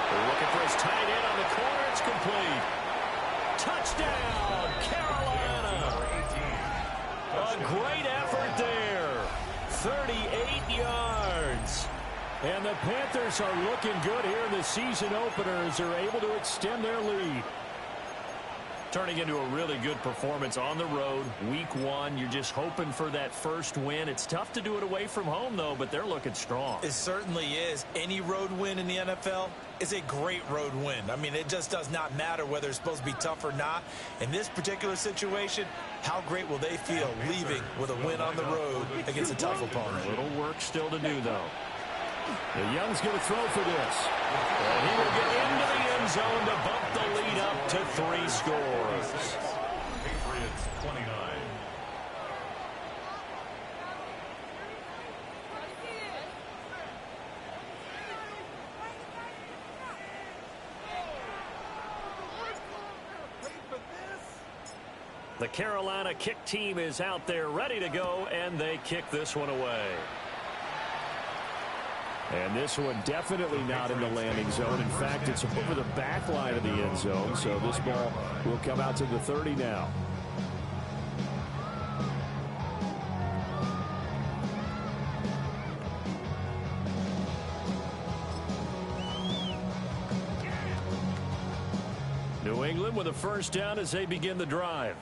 S1: They're looking for his tight end on the corner. It's complete. Touchdown, Carolina. A great effort there. 38 yards. And the Panthers are looking good here in the season opener as they're able to extend their lead. Turning into a really good performance on the road. Week 1, you're just hoping for that first win. It's tough to do it away from home, though, but they're looking strong.
S3: It certainly is. Any road win in the NFL is a great road win. I mean, it just does not matter whether it's supposed to be tough or not. In this particular situation, how great will they feel leaving with a win on the road against a tough opponent?
S1: A little work still to do, though. The Young's going to throw for this. And he will get into the end zone to bump the lead up to 3 scores.
S4: Patriots 29.
S1: The Carolina kick team is out there ready to go, and they kick this one away. And this one definitely not in the landing zone. In fact, it's over the back line of the end zone, so this ball will come out to the 30 now. New England with a first down as they begin the drive.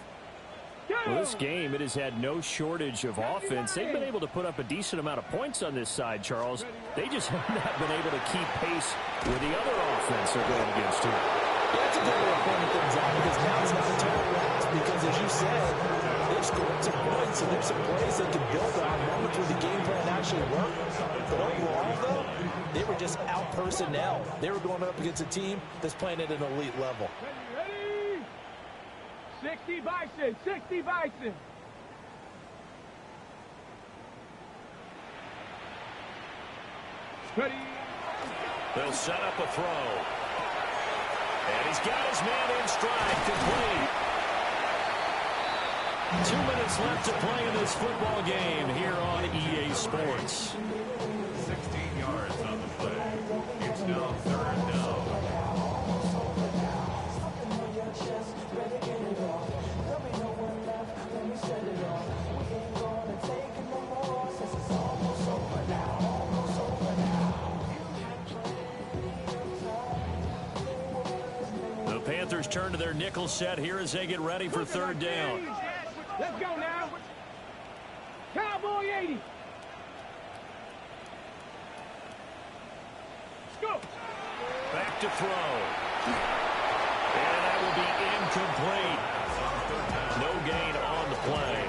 S1: Well, this game, it has had no shortage of offense. They've been able to put up a decent amount of points on this side, Charles. They just have not been able to keep pace with the other offense they're going against here.
S3: Yeah, that's a good way of pointing things out, because now it's not a total loss. Because as you said, they've scored some points, and there's some plays they can build on. Moments where the game plan actually worked. But overall, though, they were just out personnel. They were going up against a team that's playing at an elite level.
S2: 60 Bison, 60 Bison. Ready.
S1: They'll set up a throw. And he's got his man in stride, complete. 2 minutes left to play in this football game here on EA Sports.
S4: 16 yards on the play. It's now 3rd down.
S1: The Panthers turn to their nickel set here as they get ready for 3rd down.
S2: Let's go now. Cowboy 80. Let's go.
S1: Back to throw. And that will be incomplete. No gain on the play.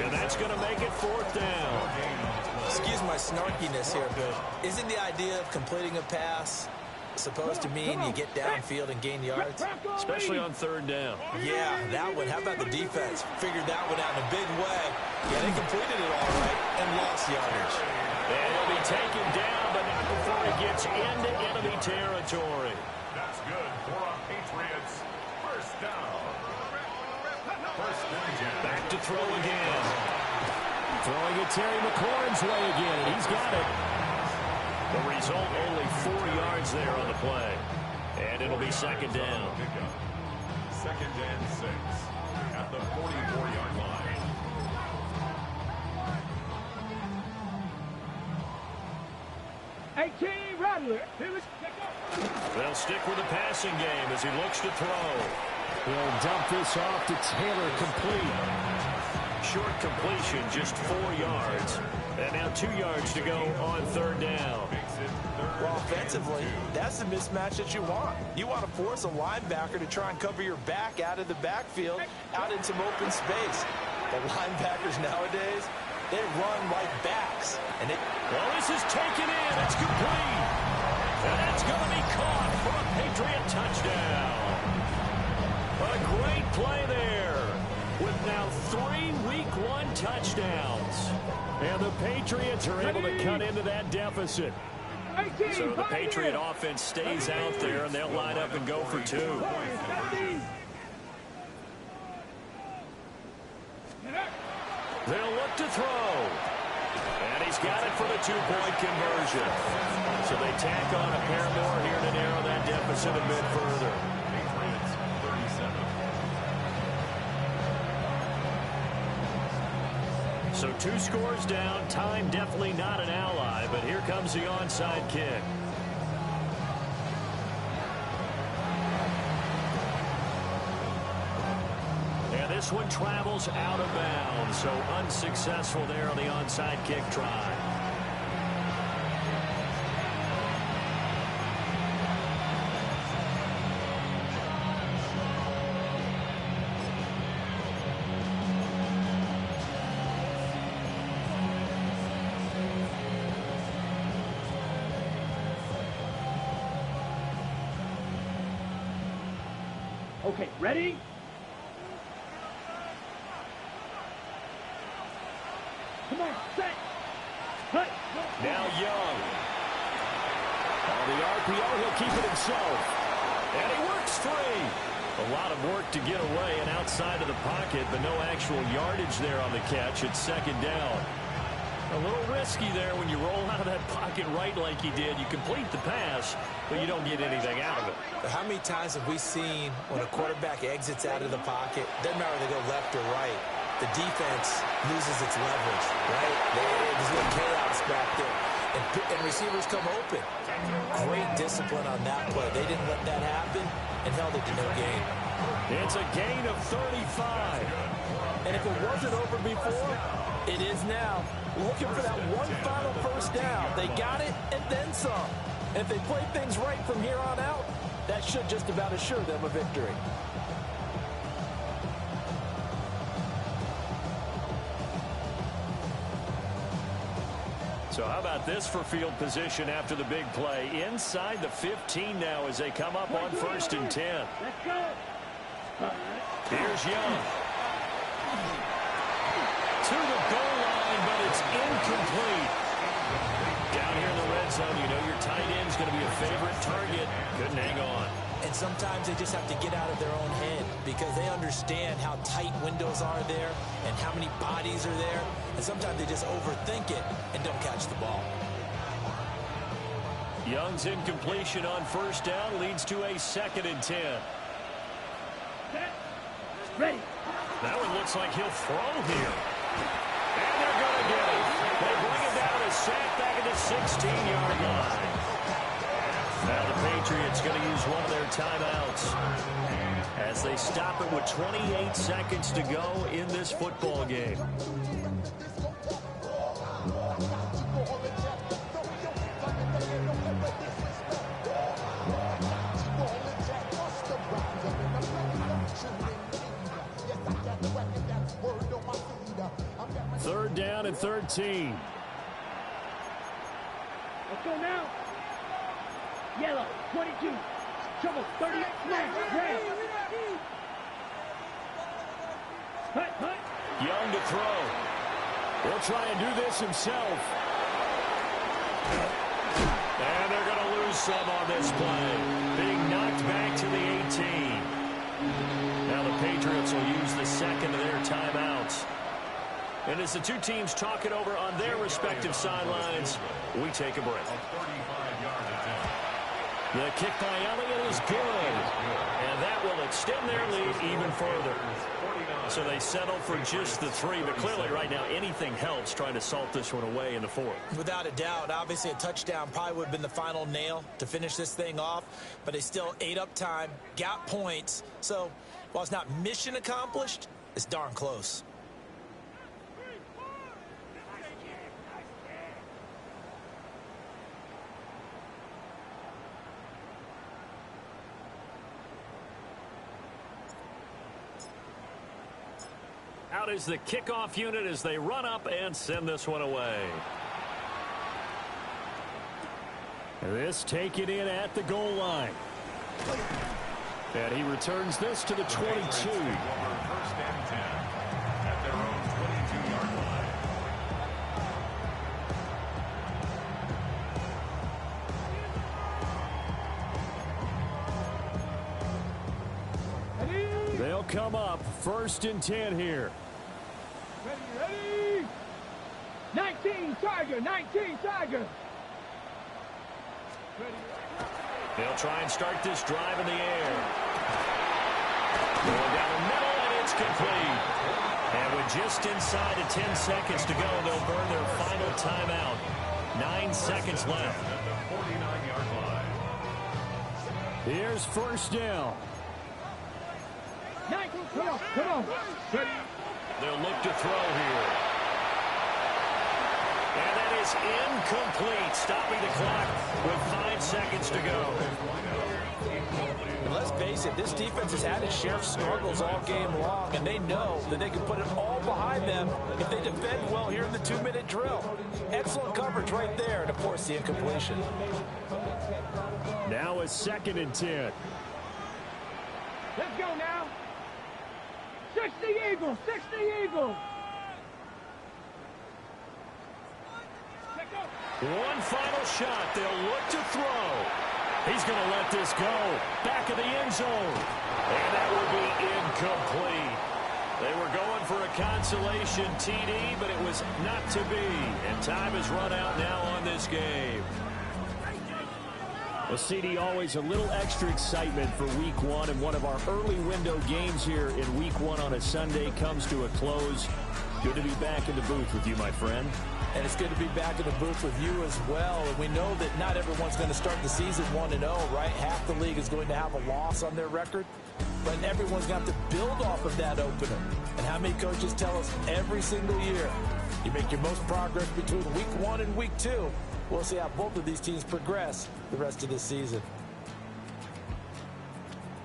S1: And that's going to make it 4th down.
S3: Excuse my snarkiness here, but isn't the idea of completing a pass supposed to mean you get downfield and gain yards?
S1: Especially on 3rd down.
S3: Yeah, that one. How about the defense? Figured that one out in a big way. Yeah, they completed it all right and lost yardage.
S1: And he'll be taken down, but not before he gets into enemy territory.
S4: That's good for our Patriots. 1st down. 1st and 10.
S1: Back to throw again. Throwing it Terry McLaurin's way again, and he's got it. The result, only 4 yards there on the play. And it'll be 2nd down.
S4: 2nd and 6 at the 44-yard line.
S2: Rattler.
S1: They'll stick with the passing game as he looks to throw. He'll dump this off to Taylor, complete. Short completion, just 4 yards. And now 2 yards to go on 3rd down.
S3: Well, offensively, that's the mismatch that you want. You want to force a linebacker to try and cover your back out of the backfield, out in some open space. The linebackers nowadays, they run like backs.
S1: Well, this is taken in. It's complete. And that's going to be caught for a Patriot touchdown. A great play there with now 3 Week 1 touchdowns. And the Patriots are able to cut into that deficit. So the Patriot offense stays out there, and they'll line up and go for 2. They'll look to throw. And he's got it for the 2-point conversion. So they tack on a pair more here to narrow that deficit a bit further.
S4: Patriots 37.
S1: So 2 scores down. Time definitely not an ally, but here comes the onside kick. And this one travels out of bounds, so unsuccessful there on the onside kick try.
S2: Okay, ready? Come on, set. Cut.
S1: Now Young. On the RPO, he'll keep it himself. And he works free. A lot of work to get away and outside of the pocket, but no actual yardage there on the catch. It's second down. A little risky there when you roll out of that pocket right like he did. You complete the pass, but you don't get anything out of it.
S3: But how many times have we seen when a quarterback exits out of the pocket, doesn't matter whether they go left or right, the defense loses its leverage, right? There's a little chaos back there, and receivers come open. Great discipline on that play. They didn't let that happen and held it to no gain.
S1: It's a gain of 35.
S3: And if it wasn't over before, it is now. Looking for that one final first down. They got it and then some. And if they play things right from here on out, that should just about assure them a victory.
S1: So how about this for field position after the big play? Inside the 15 now as they come up on 1st and 10.
S2: Let's go.
S1: Here's Young. To the goal line, but it's incomplete. Down here in the red zone, you know your tight end's going to be a favorite target. Couldn't hang on.
S3: And sometimes they just have to get out of their own head because they understand how tight windows are there and how many bodies are there. And sometimes they just overthink it and don't catch the ball.
S1: Young's incompletion on 1st down leads to a 2nd and 10.
S2: Ready.
S1: That one looks like he'll throw here. And they're going to get it. They bring it down a sack back at the 16-yard line. Now the Patriots going to use one of their timeouts as they stop it with 28 seconds to go in this football game. Third down and 13.
S2: Let's go now. Yellow, 22. Trouble, 30. Smash, red. Hut.
S1: Young to throw. He'll try and do this himself. And they're going to lose some on this play. Being knocked back to the 18. Now the Patriots will use the second of their timeouts. And as the two teams talk it over on their respective sidelines, we take a break. The kick by Elliott is good. And that will extend their lead even further. So they settle for just the 3. But clearly right now anything helps trying to salt this one away in the 4th.
S3: Without a doubt, obviously a touchdown probably would have been the final nail to finish this thing off. But they still ate up time, got points. So while it's not mission accomplished, it's darn close.
S1: Out is the kickoff unit as they run up and send this one away. This taken in at the goal line. And he returns this to the 22.
S4: First and 10 at their own 22-yard line.
S1: They'll come up 1st and 10 here.
S2: Ready. 19, Tiger, 19, Tiger.
S1: They'll try and start this drive in the air. Going down the middle, and it's complete. And with just inside of 10 seconds to go, they'll burn their final timeout. 9 seconds left.
S4: At the 49-yard line.
S1: Here's 1st down.
S2: 19, come on. Ready.
S1: They'll look to throw here. And that is incomplete, stopping the clock with 5 seconds to go.
S3: And let's face it, this defense has had its share of struggles all game long, and they know that they can put it all behind them if they defend well here in the 2-minute drill. Excellent coverage right there to force the incompletion.
S1: Now a 2nd and 10.
S2: Let's go now. 60 Eagles, 60 Eagles.
S1: One final shot. They'll look to throw. He's going to let this go. Back of the end zone. And that will be incomplete. They were going for a consolation TD, but it was not to be. And time has run out now on this game. Well, CD, always a little extra excitement for Week 1, and one of our early window games here in Week 1 on a Sunday comes to a close. Good to be back in the booth with you, my friend.
S3: And it's good to be back in the booth with you as well. And we know that not everyone's going to start the season 1-0, right? Half the league is going to have a loss on their record. But everyone's going to have to build off of that opener. And how many coaches tell us every single year, you make your most progress between Week 1 and Week 2. We'll see how both of these teams progress the rest of this season.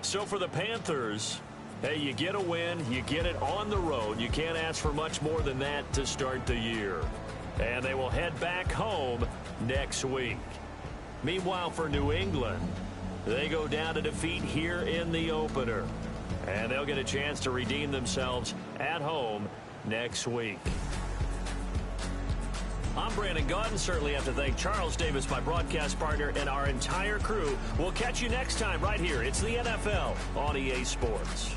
S1: So for the Panthers, hey, you get a win, you get it on the road. You can't ask for much more than that to start the year. And they will head back home next week. Meanwhile, for New England, they go down to defeat here in the opener. And they'll get a chance to redeem themselves at home next week. I'm Brandon Gaudin. Certainly have to thank Charles Davis, my broadcast partner, and our entire crew. We'll catch you next time right here. It's the NFL on EA Sports.